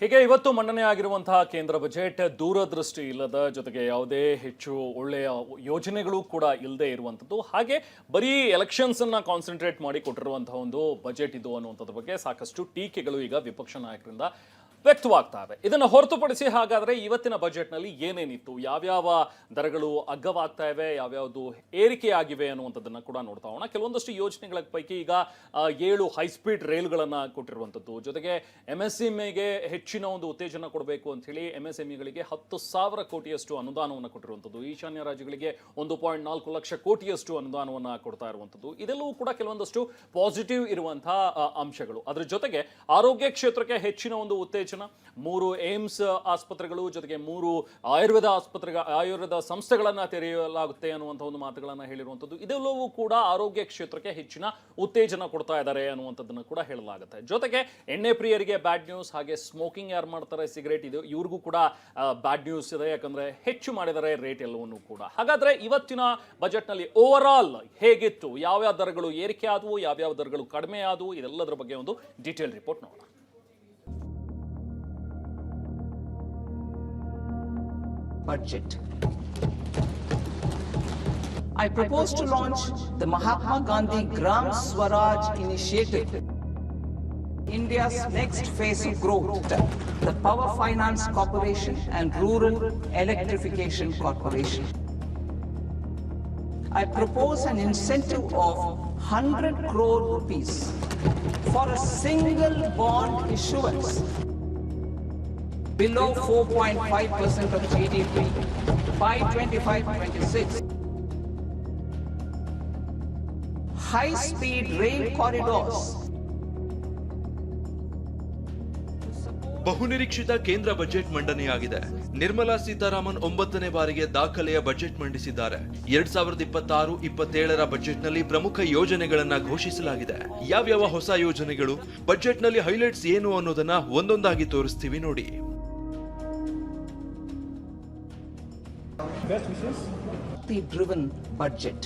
ಹೀಗೆ ಇವತ್ತು ಮಂಡನೆ ಆಗಿರುವಂತಹ ಕೇಂದ್ರ ಬಜೆಟ್ ದೂರದೃಷ್ಟಿ ಇಲ್ಲದ ಜೊತೆಗೆ ಯಾವುದೇ ಹೆಚ್ಚು ಒಳ್ಳೆಯ ಯೋಜನೆಗಳು ಕೂಡ ಇಲ್ಲದೆ ಇರುವಂಥದ್ದು, ಹಾಗೆ ಬರೀ ಎಲೆಕ್ಷನ್ಸ್ ಅನ್ನ ಕಾನ್ಸಂಟ್ರೇಟ್ ಮಾಡಿ ಕೊಟ್ಟಿರುವಂತಹ ಒಂದು ಬಜೆಟ್ ಇದು ಅನ್ನುವಂಥದ್ರ ಬಗ್ಗೆ ಸಾಕಷ್ಟು ಟೀಕೆಗಳು ಈಗ ವಿಪಕ್ಷ ನಾಯಕರಿಂದ ವ್ಯಕ್ತವಾಗ್ತವೆ. ಇದನ್ನು ಹೊರತುಪಡಿಸಿ ಹಾಗಾದ್ರೆ ಇವತ್ತಿನ ಬಜೆಟ್ನಲ್ಲಿ ಏನೇನಿತ್ತು, ಯಾವ್ಯಾವ ದರಗಳು ಅಗ್ಗವಾಗ್ತಾ ಇವೆ, ಯಾವ್ಯಾವುದು ಏರಿಕೆಯಾಗಿವೆ ಅನ್ನುವಂಥದ್ದನ್ನು ಕೂಡ ನೋಡ್ತಾ ಹೋಗೋಣ. ಕೆಲವೊಂದಷ್ಟು ಯೋಜನೆಗಳ ಪೈಕಿ ಈಗ 7 ಹೈಸ್ಪೀಡ್ ರೈಲ್ಗಳನ್ನು ಕೊಟ್ಟಿರುವಂಥದ್ದು, ಜೊತೆಗೆ MSMEಗೆ ಹೆಚ್ಚಿನ ಒಂದು ಉತ್ತೇಜನ ಕೊಡಬೇಕು ಅಂತ ಹೇಳಿ MSMEಗಳಿಗೆ 10,000 ಕೋಟಿಯಷ್ಟು ಅನುದಾನವನ್ನು ಕೊಟ್ಟಿರುವಂಥದ್ದು, ಈಶಾನ್ಯ ರಾಜ್ಯಗಳಿಗೆ 1.4 ಲಕ್ಷ ಕೋಟಿಯಷ್ಟು ಅನುದಾನವನ್ನು ಕೊಡ್ತಾ ಇರುವಂಥದ್ದು, ಇದೆಲ್ಲವೂ ಕೂಡ ಕೆಲವೊಂದಷ್ಟು ಪಾಸಿಟಿವ್ ಇರುವಂತಹ ಅಂಶಗಳು. ಅದರ ಜೊತೆಗೆ ಆರೋಗ್ಯ ಕ್ಷೇತ್ರಕ್ಕೆ ಹೆಚ್ಚಿನ ಒಂದು ಉತ್ತೇಜನ, 3 ಏಮ್ಸ್ ಆಸ್ಪತ್ರೆಗಳು ಜೊತೆಗೆ 3 ಆಯುರ್ವೇದ ಸಂಸ್ಥೆಗಳನ್ನ ತೆರೆಯಲಾಗುತ್ತೆ ಅನ್ನುವಂಥ ಒಂದು ಮಾತುಗಳನ್ನ ಹೇಳಿರುವಂಥದ್ದು, ಇದೆಲ್ಲವೂ ಕೂಡ ಆರೋಗ್ಯ ಕ್ಷೇತ್ರಕ್ಕೆ ಹೆಚ್ಚಿನ ಉತ್ತೇಜನ ಕೊಡ್ತಾ ಇದ್ದಾರೆ ಅನ್ನುವಂಥದ್ದನ್ನು ಕೂಡ ಹೇಳಲಾಗುತ್ತೆ. ಜೊತೆಗೆ ಎಣ್ಣೆ ಪ್ರಿಯರಿಗೆ ಬ್ಯಾಡ್ ನ್ಯೂಸ್, ಹಾಗೆ ಸ್ಮೋಕಿಂಗ್ ಯಾರು ಮಾಡ್ತಾರೆ ಸಿಗರೇಟ್, ಇದು ಇವ್ರಿಗೂ ಕೂಡ ಬ್ಯಾಡ್ ನ್ಯೂಸ್ ಇದೆ, ಯಾಕಂದ್ರೆ ಹೆಚ್ಚು ಮಾಡಿದರೆ ರೇಟ್ ಎಲ್ಲವನ್ನೂ ಕೂಡ. ಹಾಗಾದ್ರೆ ಇವತ್ತಿನ ಬಜೆಟ್ ನಲ್ಲಿ ಓವರ್ ಆಲ್ ಹೇಗಿತ್ತು, ಯಾವ್ಯಾವ ದರಗಳು ಏರಿಕೆ ಆದವು, ಯಾವ್ಯಾವ ದರಗಳು ಕಡಿಮೆ ಆದವು, ಇದೆಲ್ಲದರ ಬಗ್ಗೆ ಒಂದು ಡೀಟೇಲ್ ರಿಪೋರ್ಟ್ ನೋಡೋಣ. Budget. I propose to launch the Mahatma Gandhi Gram Swaraj Initiative, India's next phase of growth, the Power Finance Corporation and Rural Electrification Corporation. I propose an incentive of 100 crore rupees for a single bond issuance below 4.5% of GDP by 2025-26. High-speed rail corridors. ಬಹುನಿರೀಕ್ಷಿತ ಕೇಂದ್ರ budget ಮಂಡನೆಯಾಗಿದೆ. Nirmala Sitharaman 9ನೇ ಬಾರಿಗೆ ದಾಖಲೆಯ budget ಮಂಡಿಸಿದ್ದಾರೆ. 2026-27ರ ಬಜೆಟ್ನಲ್ಲಿ ಪ್ರಮುಖ ಯೋಜನೆಗಳನ್ನ ಘೋಷಿಸಲಾಗಿದೆ. ಯಾವ್ಯಾವ ಹೊಸ ಯೋಜನೆಗಳು, ಬಜೆಟ್ನಲ್ಲಿ ಹೈಲೈಟ್ಸ್ ಏನು ಅನ್ನೋದನ್ನ ಒಂದೊಂದಾಗಿ ತೋರಿಸ್ತೀವಿ ನೋಡಿ. Driven budget.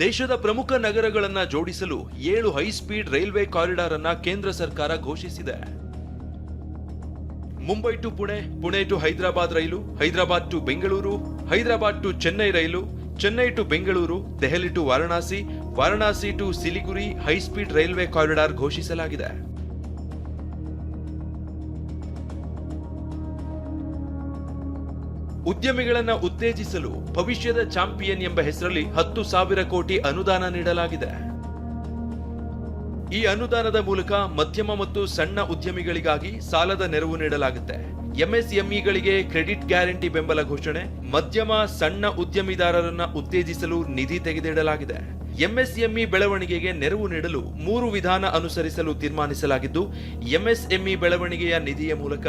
ದೇಶದ ಪ್ರಮುಖ ನಗರಗಳನ್ನ ಜೋಡಿಸಲು 7 ಹೈಸ್ಪೀಡ್ ರೈಲ್ವೆ ಕಾರಿಡಾರ್ ಅನ್ನ ಕೇಂದ್ರ ಸರ್ಕಾರ ಘೋಷಿಸಿದೆ. Mumbai to Pune, Pune to Hyderabad rail, Hyderabad to Bengaluru, Hyderabad to Chennai rail, Chennai to Bengaluru, Delhi to Varanasi, Varanasi to Siliguri high speed railway corridor ಘೋಷಿಸಲಾಗಿದೆ. ಉದ್ಯಮಿಗಳನ್ನ ಉತ್ತೇಜಿಸಲು ಭವಿಷ್ಯದ ಚಾಂಪಿಯನ್ ಎಂಬ ಹೆಸರಲ್ಲಿ 10,000 ಕೋಟಿ ಅನುದಾನ ನೀಡಲಾಗಿದೆ. ಈ ಅನುದಾನದ ಮೂಲಕ ಮಧ್ಯಮ ಮತ್ತು ಸಣ್ಣ ಉದ್ಯಮಿಗಳಿಗಾಗಿ ಸಾಲದ ನೆರವು ನೀಡಲಾಗುತ್ತೆ. MSMEಗಳಿಗೆ ಕ್ರೆಡಿಟ್ ಗ್ಯಾರಂಟಿ ಬೆಂಬಲ ಘೋಷಣೆ, ಮಧ್ಯಮ ಸಣ್ಣ ಉದ್ಯಮಿದಾರರನ್ನ ಉತ್ತೇಜಿಸಲು ನಿಧಿ ತೆಗೆದಿಡಲಾಗಿದೆ. MSME ಬೆಳವಣಿಗೆಗೆ ನೆರವು ನೀಡಲು 3 ವಿಧಾನ ಅನುಸರಿಸಲು ತೀರ್ಮಾನಿಸಲಾಗಿದ್ದು, MSME ಬೆಳವಣಿಗೆಯ ನಿಧಿಯ ಮೂಲಕ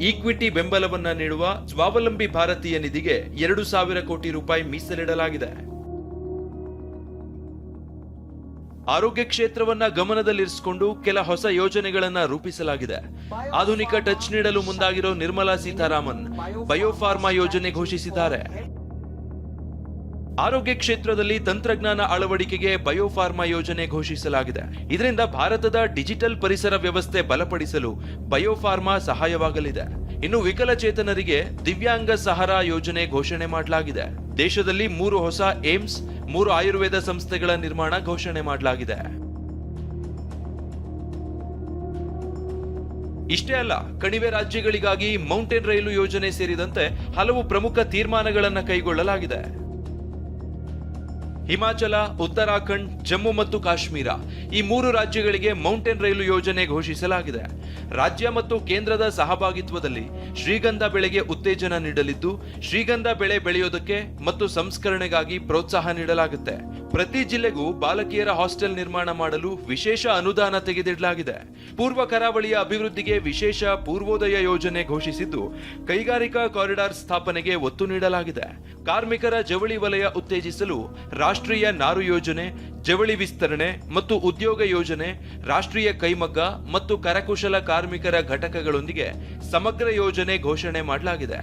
ಈಕ್ವಿಟಿ ಬೆಂಬಲವನ್ನ ನೀಡುವ ಸ್ವಾವಲಂಬಿ ಭಾರತೀಯ ನಿಧಿಗೆ 2,000 ಕೋಟಿ ರೂಪಾಯಿ ಮೀಸಲಿಡಲಾಗಿದೆ. ಆರೋಗ್ಯ ಕ್ಷೇತ್ರವನ್ನ ಗಮನದಲ್ಲಿರಿಸಿಕೊಂಡು ಕೆಲ ಹೊಸ ಯೋಜನೆಗಳನ್ನ ರೂಪಿಸಲಾಗಿದೆ. ಆಧುನಿಕ ಟಚ್ ನೀಡಲು ಮುಂದಾಗಿರೋ ನಿರ್ಮಲಾ ಸೀತಾರಾಮನ್ ಬಯೋಫಾರ್ಮಾ ಯೋಜನೆ ಘೋಷಿಸಿದ್ದಾರೆ. ಆರೋಗ್ಯ ಕ್ಷೇತ್ರದಲ್ಲಿ ತಂತ್ರಜ್ಞಾನ ಅಳವಡಿಕೆಗೆ ಬಯೋಫಾರ್ಮಾ ಯೋಜನೆ ಘೋಷಿಸಲಾಗಿದೆ. ಇದರಿಂದ ಭಾರತದ ಡಿಜಿಟಲ್ ಪರಿಸರ ವ್ಯವಸ್ಥೆ ಬಲಪಡಿಸಲು ಬಯೋಫಾರ್ಮಾ ಸಹಾಯವಾಗಲಿದೆ. ಇನ್ನು ವಿಕಲಚೇತನರಿಗೆ ದಿವ್ಯಾಂಗ ಸಹಾರಾ ಯೋಜನೆ ಘೋಷಣೆ ಮಾಡಲಾಗಿದೆ. ದೇಶದಲ್ಲಿ 3 ಹೊಸ ಏಮ್ಸ್, 3 ಆಯುರ್ವೇದ ಸಂಸ್ಥೆಗಳ ನಿರ್ಮಾಣ ಘೋಷಣೆ ಮಾಡಲಾಗಿದೆ. ಇಷ್ಟೇ ಅಲ್ಲ, ಕಣಿವೆ ರಾಜ್ಯಗಳಿಗಾಗಿ ಮೌಂಟೇನ್ ರೈಲು ಯೋಜನೆ ಸೇರಿದಂತೆ ಹಲವು ಪ್ರಮುಖ ತೀರ್ಮಾನಗಳನ್ನು ಕೈಗೊಳ್ಳಲಾಗಿದೆ. ಹಿಮಾಚಲ, ಉತ್ತರಾಖಂಡ್, ಜಮ್ಮು ಮತ್ತು ಕಾಶ್ಮೀರ ಈ 3 ರಾಜ್ಯಗಳಿಗೆ ಮೌಂಟೇನ್ ರೈಲು ಯೋಜನೆ ಘೋಷಿಸಲಾಗಿದೆ. ರಾಜ್ಯ ಮತ್ತು ಕೇಂದ್ರದ ಸಹಭಾಗಿತ್ವದಲ್ಲಿ ಶ್ರೀಗಂಧ ಬೆಳೆಗೆ ಉತ್ತೇಜನ ನೀಡಲಿದ್ದು, ಶ್ರೀಗಂಧ ಬೆಳೆ ಬೆಳೆಯೋದಕ್ಕೆ ಮತ್ತು ಸಂಸ್ಕರಣೆಗಾಗಿ ಪ್ರೋತ್ಸಾಹ ನೀಡಲಾಗುತ್ತೆ. ಪ್ರತಿ ಜಿಲ್ಲೆಗೂ ಬಾಲಕಿಯರ ಹಾಸ್ಟೆಲ್ ನಿರ್ಮಾಣ ಮಾಡಲು ವಿಶೇಷ ಅನುದಾನ ತೆಗೆದಿಡಲಾಗಿದೆ. ಪೂರ್ವ ಕರಾವಳಿಯ ಅಭಿವೃದ್ಧಿಗೆ ವಿಶೇಷ ಪೂರ್ವೋದಯ ಯೋಜನೆ ಘೋಷಿಸಿದ್ದು, ಕೈಗಾರಿಕಾ ಕಾರಿಡಾರ್ ಸ್ಥಾಪನೆಗೆ ಒತ್ತು ನೀಡಲಾಗಿದೆ. ಕಾರ್ಮಿಕರ ಜವಳಿ ವಲಯ ಉತ್ತೇಜಿಸಲು ರಾಷ್ಟ್ರೀಯ ನಾರು ಯೋಜನೆ, ಜವಳಿ ವಿಸ್ತರಣೆ ಮತ್ತು ಉದ್ಯೋಗ ಯೋಜನೆ, ರಾಷ್ಟ್ರೀಯ ಕೈಮಗ್ಗ ಮತ್ತು ಕರಕುಶಲ ಕಾರ್ಮಿಕರ ಘಟಕಗಳೊಂದಿಗೆ ಸಮಗ್ರ ಯೋಜನೆ ಘೋಷಣೆ ಮಾಡಲಾಗಿದೆ.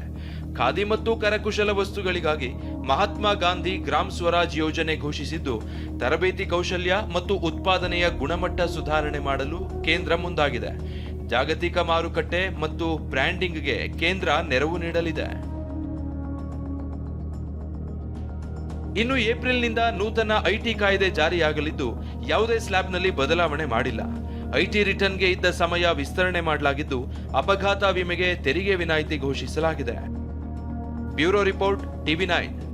ಖಾದಿ ಮತ್ತು ಕರಕುಶಲ ವಸ್ತುಗಳಿಗಾಗಿ ಮಹಾತ್ಮ ಗಾಂಧಿ ಗ್ರಾಮ್ ಸ್ವರಾಜ್ ಯೋಜನೆ ಘೋಷಿಸಿದ್ದು, ತರಬೇತಿ ಕೌಶಲ್ಯ ಮತ್ತು ಉತ್ಪಾದನೆಯ ಗುಣಮಟ್ಟ ಸುಧಾರಣೆ ಮಾಡಲು ಕೇಂದ್ರ ಮುಂದಾಗಿದೆ. ಜಾಗತಿಕ ಮಾರುಕಟ್ಟೆ ಮತ್ತು ಬ್ರ್ಯಾಂಡಿಂಗ್ಗೆ ಕೇಂದ್ರ ನೆರವು ನೀಡಲಿದೆ. ಇನ್ನು ಏಪ್ರಿಲ್ನಿಂದ ನೂತನ ಐಟಿ ಕಾಯ್ದೆ ಜಾರಿಯಾಗಲಿದ್ದು, ಯಾವುದೇ ಸ್ಲ್ಯಾಬ್ನಲ್ಲಿ ಬದಲಾವಣೆ ಮಾಡಿಲ್ಲ. ಐಟಿ ರಿಟರ್ನ್ಗೆ ಇದ್ದ ಸಮಯ ವಿಸ್ತರಣೆ ಮಾಡಲಾಗಿದ್ದು, ಅಪಘಾತ ವಿಮೆಗೆ ತೆರಿಗೆ ವಿನಾಯಿತಿ ಘೋಷಿಸಲಾಗಿದೆ. Bureau report, TV9.